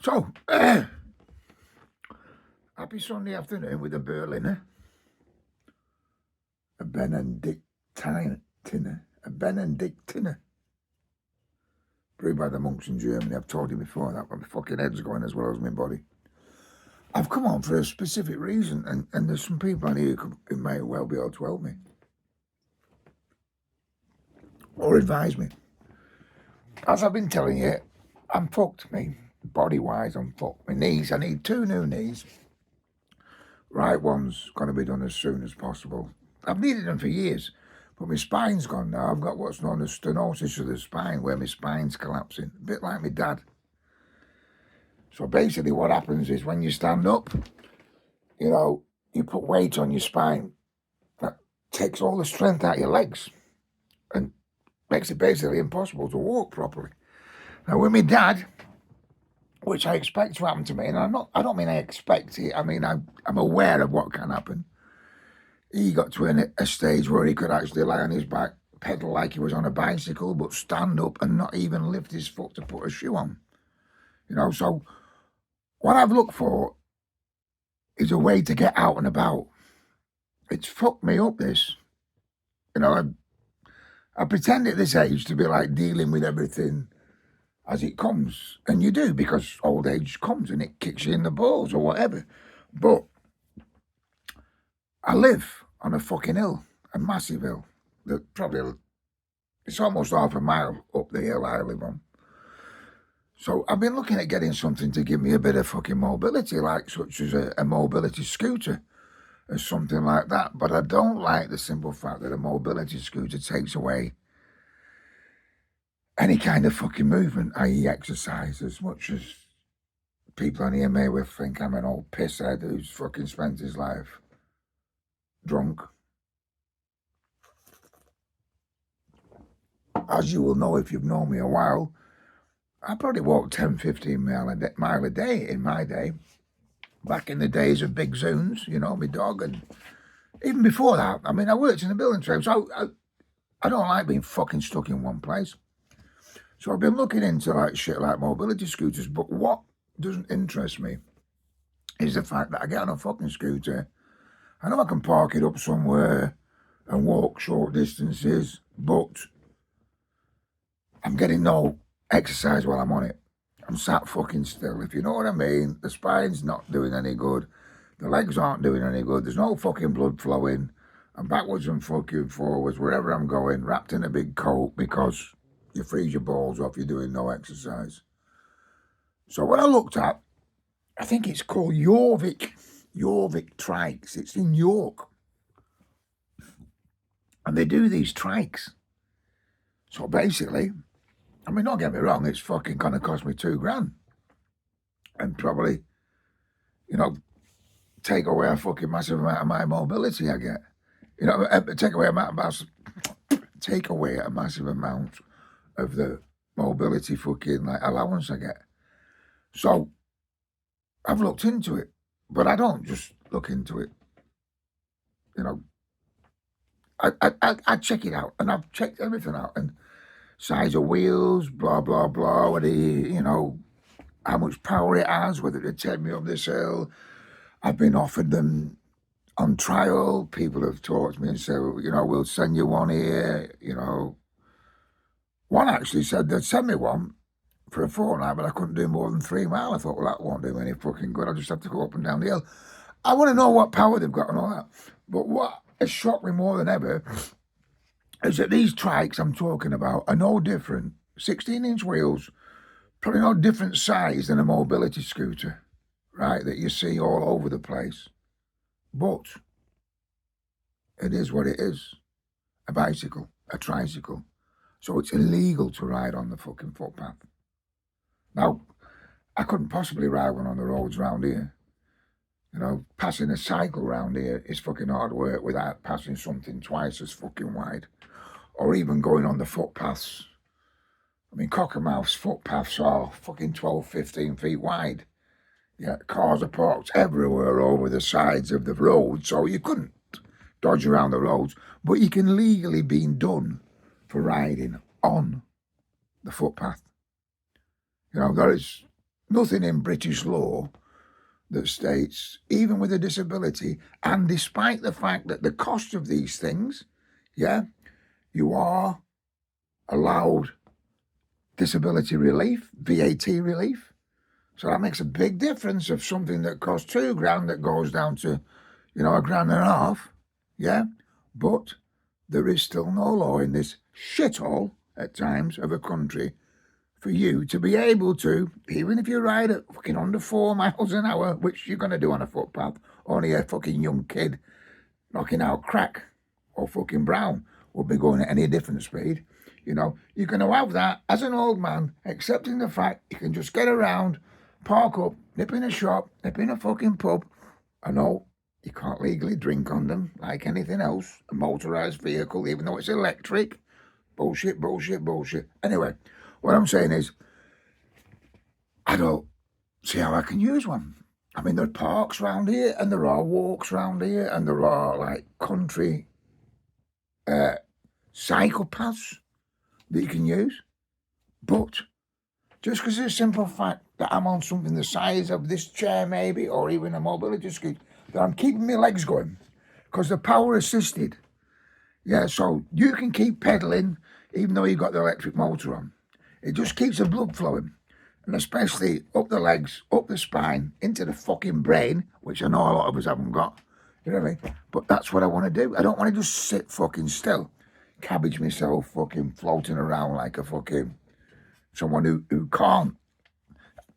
So, happy Sunday afternoon with a Berliner, a Benedictiner, brewed by the monks in Germany. I've told you before that, but my fucking head's going as well as my body. I've come on for a specific reason, and there's some people on here who may well be able to help me or advise me. As I've been telling you, I'm fucked, me. Body-wise, I'm fucked. My knees, I need 2 new knees. Right one's going to be done as soon as possible. I've needed them for years, but my spine's gone now. I've got what's known as stenosis of the spine, where my spine's collapsing, a bit like my dad. So basically what happens is when you stand up, you put weight on your spine. That takes all the strength out of your legs and makes it basically impossible to walk properly. Now with my dad, which I expect to happen to me, and I don't mean I expect it, I mean I'm aware of what can happen. He got to a stage where he could actually lie on his back, pedal like he was on a bicycle, but stand up and not even lift his foot to put a shoe on. So what I've looked for is a way to get out and about. It's fucked me up, this. I pretend at this age to be like dealing with everything as it comes. And you do, because old age comes and it kicks you in the balls or whatever. But I live on a fucking hill, a massive hill. It's almost half a mile up the hill I live on. So I've been looking at getting something to give me a bit of fucking mobility, like such as a mobility scooter or something like that. But I don't like the simple fact that a mobility scooter takes away any kind of fucking movement, i.e. exercise, as much as people on here may well think I'm an old pisshead who's fucking spent his life drunk. As you will know if you've known me a while, I probably walked 10, 15 mile a day in my day. Back in the days of Big Zoons, my dog, and even before that, I worked in the building trade, so I don't like being fucking stuck in one place. So I've been looking into like shit like mobility scooters, but what doesn't interest me is the fact that I get on a fucking scooter. I know I can park it up somewhere and walk short distances, but I'm getting no exercise while I'm on it. I'm sat fucking still, if you know what I mean. The spine's not doing any good. The legs aren't doing any good. There's no fucking blood flowing. I'm backwards and fucking forwards wherever I'm going, wrapped in a big coat because you freeze your balls off, you're doing no exercise. So what I looked at, I think it's called Jorvik Trikes. It's in York. And they do these trikes. So basically, don't get me wrong, it's fucking going to cost me $2,000. And probably, take away a fucking massive amount of my mobility I get. Take away a massive amount of the mobility fucking allowance I get. So I've looked into it, but I don't just look into it. I check it out, and I've checked everything out, and size of wheels, blah blah blah, whether how much power it has, whether it take me up this hill. I've been offered them on trial. People have talked to me and said, we'll send you one here. One actually said they'd send me one for a fortnight, but I couldn't do more than 3 miles. I thought, well, that won't do me any fucking good. I just have to go up and down the hill. I want to know what power they've got and all that. But what has shocked me more than ever is that these trikes I'm talking about are no different. 16-inch wheels, probably no different size than a mobility scooter, right, that you see all over the place. But it is what it is. A bicycle, a tricycle. So it's illegal to ride on the fucking footpath. Now, I couldn't possibly ride one on the roads around here. Passing a cycle round here is fucking hard work without passing something twice as fucking wide. Or even going on the footpaths. Cockermouth's footpaths are fucking 12, 15 feet wide. Yeah, cars are parked everywhere over the sides of the road, so you couldn't dodge around the roads, but you can legally be done for riding on the footpath. There is nothing in British law that states, even with a disability, and despite the fact that the cost of these things, yeah, you are allowed disability relief, VAT relief. So that makes a big difference of something that costs £2,000 that goes down to, £1.50 grand, yeah. But there is still no law in this shithole at times of a country for you to be able to, even if you ride at fucking under 4 miles an hour, which you're going to do on a footpath, only a fucking young kid knocking out crack or fucking brown will be going at any different speed. You're going to have that as an old man, accepting the fact you can just get around, park up, nip in a shop, nip in a fucking pub. I know you can't legally drink on them like anything else, a motorised vehicle, even though it's electric. Bullshit, bullshit, bullshit. Anyway, what I'm saying is, I don't see how I can use one. I mean, there are parks around here, and there are walks around here, and there are, like, country cycle paths that you can use. But just because of the simple fact that I'm on something the size of this chair, maybe, or even a mobility scooter, that I'm keeping my legs going, because they're power assisted. Yeah, so you can keep pedaling even though you've got the electric motor on. It just keeps the blood flowing, and especially up the legs, up the spine, into the fucking brain, which I know a lot of us haven't got. You know what I mean? But that's what I want to do. I don't want to just sit fucking still, cabbage myself, fucking floating around like a fucking someone who can't.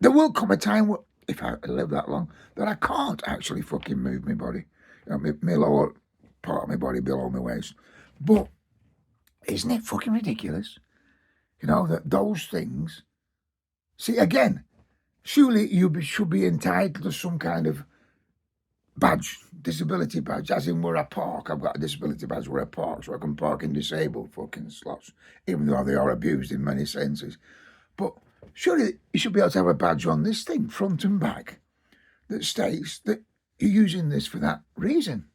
There will come a time, if I live that long, that I can't actually fucking move my body. My lower part of my body below my waist. But isn't it fucking ridiculous? That those things. See, again, surely you should be entitled to some kind of badge, disability badge, as in where I park. I've got a disability badge where I park, so I can park in disabled fucking slots, even though they are abused in many senses. But surely you should be able to have a badge on this thing, front and back, that states that you're using this for that reason.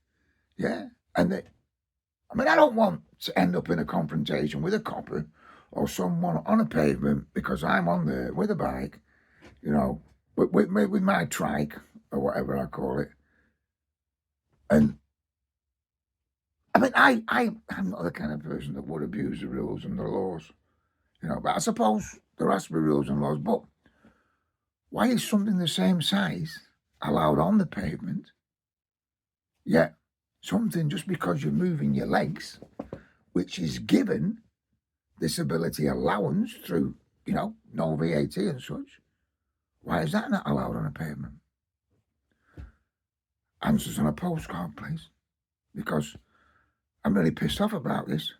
Yeah? And I don't want to end up in a confrontation with a copper or someone on a pavement because I'm on there with a bike, with my trike or whatever I call it. And I'm not the kind of person that would abuse the rules and the laws, but I suppose there has to be rules and laws. But why is something the same size allowed on the pavement, yet something just because you're moving your legs, which is given disability allowance through, no VAT and such, why is that not allowed on a pavement? Answers on a postcard, please, because I'm really pissed off about this,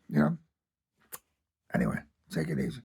Anyway, take it easy.